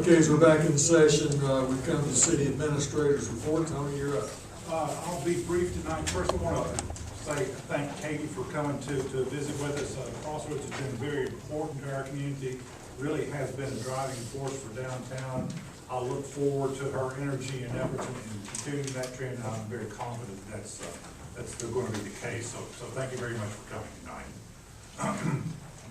Okay, so we're back in session. We've come to the city administrator's report. Tony, you're up. I'll be brief tonight. First, I want to thank Katie for coming to visit with us. Crossroads has been very important to our community, really has been a driving force for downtown. I look forward to her energy and efforts in continuing that trend. I'm very confident that's going to be the case. So thank you very much for coming tonight.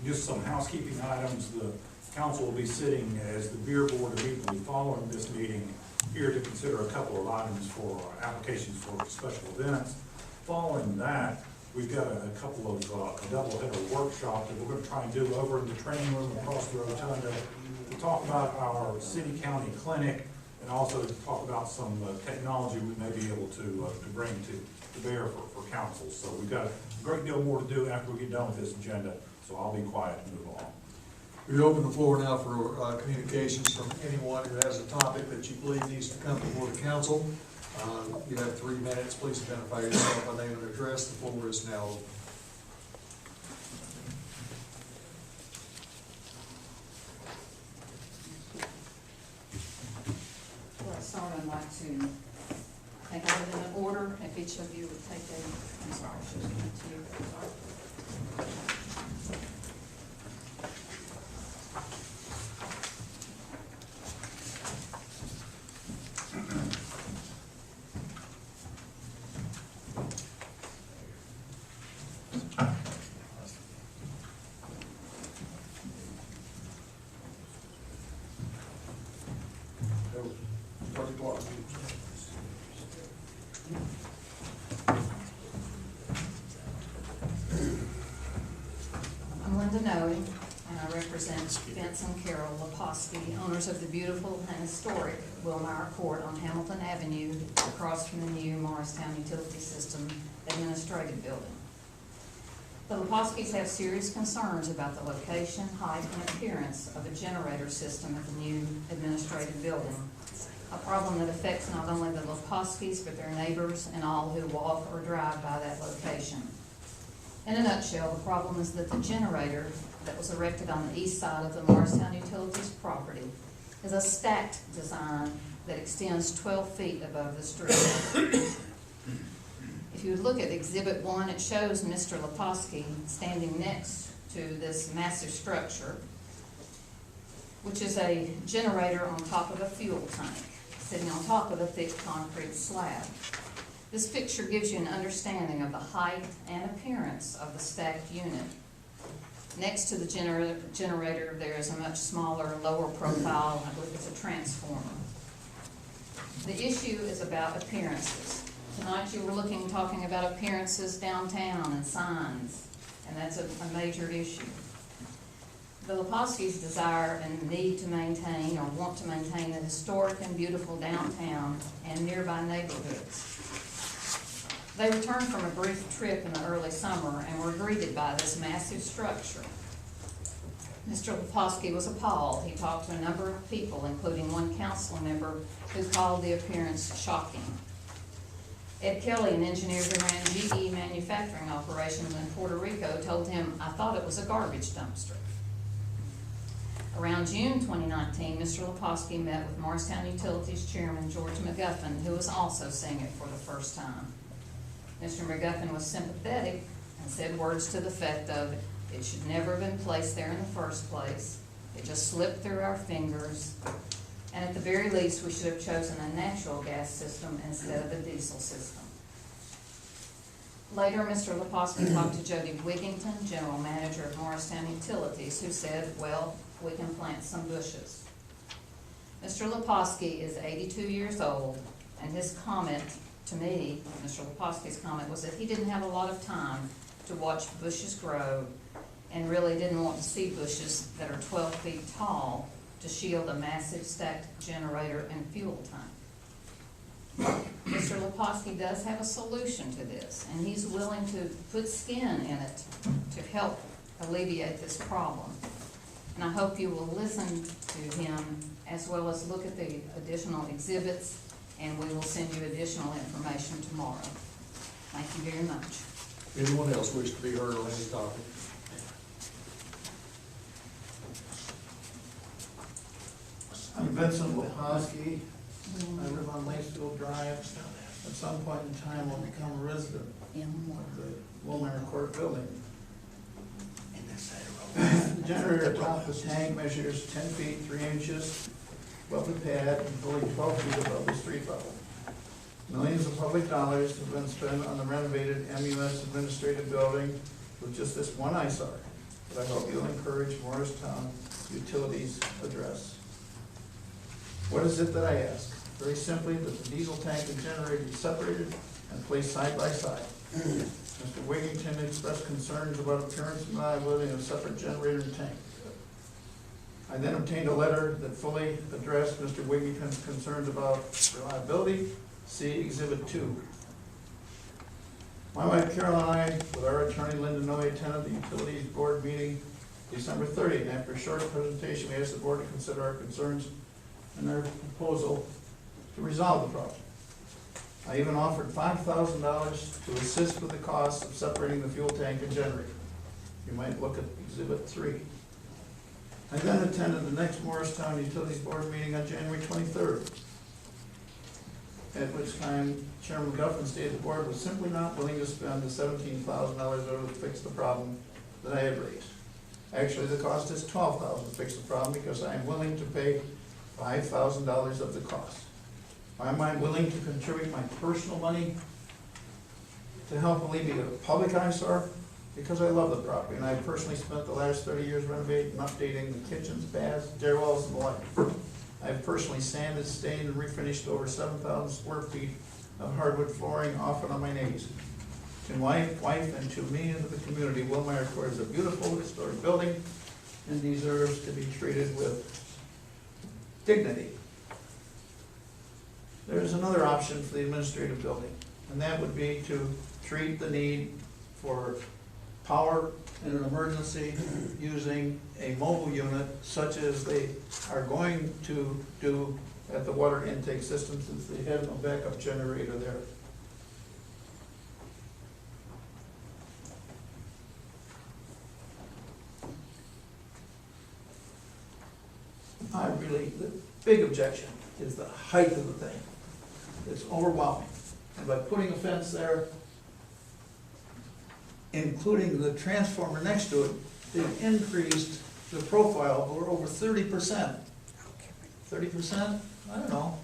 Just some housekeeping items. The council will be sitting as the beer board immediately following this meeting here to consider a couple of items for applications for special events. Following that, we've got a couple of a double-header workshop that we're going to try and do over in the training room across the rotunda to talk about our city-county clinic and also to talk about some technology we may be able to bring to bear for council. So we've got a great deal more to do after we get done with this agenda, so I'll be quiet and move on. We open the floor now for communications from anyone who has a topic that you believe needs to come before the council. You have 3 minutes. Please identify yourself by name and address. The floor is now open. Well, sorry, I'd like to take everything in order. If each of you would take I'm sorry, I should have given it to you. Sorry. I'm Linda Noe, and I represent Vince and Carol Leposki, owners of the beautiful and historic Wilmire Court on Hamilton Avenue, across from the new Morristown Utility System Administrative Building. The Leposkis have serious concerns about the location, height, and appearance of a generator system at the new administrative building, a problem that affects not only the Leposkis, but their neighbors and all who walk or drive by that location. In a nutshell, the problem is that the generator that was erected on the east side of the Morristown Utilities property is a stacked design that extends 12 feet above the street. If you would look at Exhibit 1, it shows Mr. Leposki standing next to this massive structure, which is a generator on top of a fuel tank, sitting on top of a thick concrete slab. This picture gives you an understanding of the height and appearance of the stacked unit. Next to the generator, there is a much smaller, lower profile, I believe it's a transformer. The issue is about appearances. Tonight you were talking about appearances downtown and signs, and that's a major issue. The Leposkis desire and need to maintain or want to maintain a historic and beautiful downtown and nearby neighborhoods. They returned from a brief trip in the early summer and were greeted by this massive structure. Mr. Leposki was appalled. He talked to a number of people, including one council member who called the appearance shocking. Ed Kelly, an engineer who ran GE manufacturing operations in Puerto Rico, told him, "I thought it was a garbage dumpster." Around June 2019, Mr. Leposki met with Morristown Utilities Chairman George McGuffin, who was also seeing it for the first time. Mr. McGuffin was sympathetic and said words to the effect of, "It should never have been placed there in the first place. It just slipped through our fingers. And at the very least, we should have chosen a natural gas system instead of a diesel system." Later, Mr. Leposki talked to Jody Wigington, General Manager of Morristown Utilities, who said, "Well, we can plant some bushes." Mr. Leposki is 82 years old, and his comment to me, Mr. Leposki's comment, was that he didn't have a lot of time to watch bushes grow and really didn't want to see bushes that are 12 feet tall to shield a massive stacked generator and fuel tank. Mr. Leposki does have a solution to this, and he's willing to put skin in it to help alleviate this problem. And I hope you will listen to him as well as look at the additional exhibits, and we will send you additional information tomorrow. Thank you very much. Anyone else wish to be heard on any topic? Vincent Lehoski. I live on Lacefield Drive. At some point in time, will become a resident of the Wilmar Court building. The generator atop the tank measures 10 feet 3 inches above the pad and fully 12 feet above the street level. Millions of public dollars have been spent on the renovated MUS administrative building with just this one eyesore that I hope you'll encourage Morristown Utilities address. What is it that I ask? Very simply, that the diesel tank and generator be separated and placed side by side. Mr. Wigington expressed concerns about appearance and reliability of a separate generator and tank. I then obtained a letter that fully addressed Mr. Wigington's concerns about reliability. See Exhibit 2. My wife Carol and I, with our attorney Linda Noe, attended the Utilities Board meeting December 30th. And after a short presentation, we asked the board to consider our concerns and our proposal to resolve the problem. I even offered $5,000 to assist with the cost of separating the fuel tank and generator. You might look at Exhibit 3. I then attended the next Morristown Utilities Board meeting on January 23rd, at which time Chairman McGuffin stated the board was simply not willing to spend the $17,000 over to fix the problem that I had raised. Actually, the cost is $12,000 to fix the problem because I am willing to pay $5,000 of the cost. Why am I willing to contribute my personal money to help alleviate a public eyesore? Because I love the property, and I personally spent the last 30 years renovating and updating the kitchens, baths, stairwells, and the like. I've personally sanded, stained, and refinished over 7,000 square feet of hardwood flooring, often on my knees. To my wife and to me and to the community, Wilmar Court is a beautiful historic building and deserves to be treated with dignity. There's another option for the administrative building, and that would be to treat the need for power in an emergency using a mobile unit such as they are going to do at the water intake system, since they have no backup generator there. The big objection is the height of the thing. It's overwhelming. And by putting a fence there, including the transformer next to it, they've increased the profile over 30%. 30%? I don't know.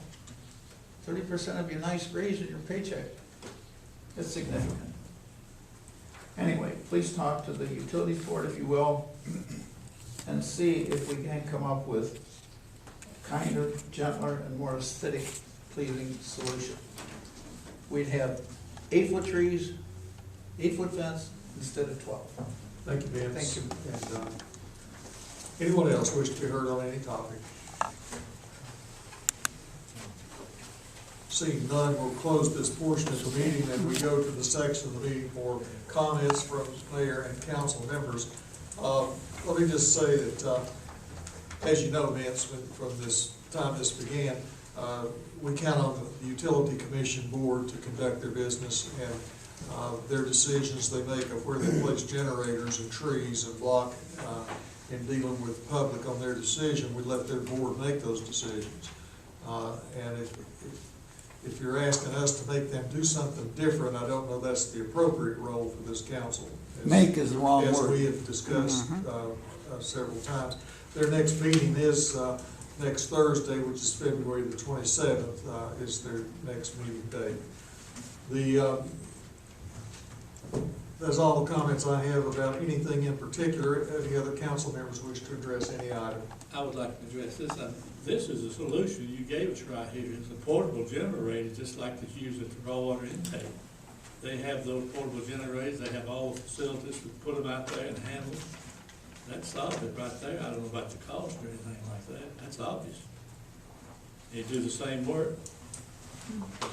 30% would be a nice raise in your paycheck. It's significant. Anyway, please talk to the utilities board, if you will, and see if we can come up with a kinder, gentler, and more aesthetic pleasing solution. We'd have 8-foot trees, 8-foot fence instead of 12. Thank you, Vince. Thank you. And anyone else wish to be heard on any topic? Seeing none, we'll close this portion of the meeting and we go to the section of the meeting for comments from mayor and council members. Let me just say that, as you know, Vince, from this time this began, we count on the Utility Commission Board to conduct their business and their decisions they make of where they place generators and trees and block in dealing with the public on their decision. We let their board make those decisions. And if you're asking us to make them do something different, I don't know that's the appropriate role for this council. Make is the wrong as word. we have discussed several times. Their next meeting is next Thursday, which is February the 27th, is their next meeting date. That's all the comments I have about anything in particular. Any other council members wish to address any item? I would like to address this. This is a solution you gave us right here. It's a portable generator, just like that's used at the raw water intake. They have those portable generators. They have all the facilities to put them out there and handle them. That solves it right there. I don't know about the cost or anything like that. That's obvious. They do the same work.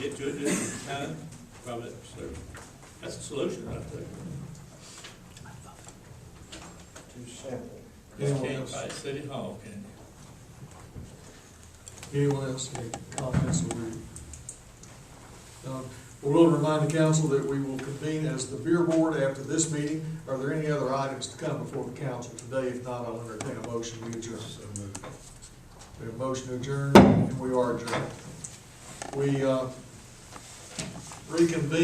Get to it just in time, probably that's a solution right there. Too simple. Just Anyone can't else? fight City Hall, can you? Anyone else, any comments? We'll remind the council that we will convene as the beer board after this meeting. Are there any other items to come before the council today? If not, I'll entertain a motion to adjourn. We have a motion to adjourn, and we are adjourned. We reconvene.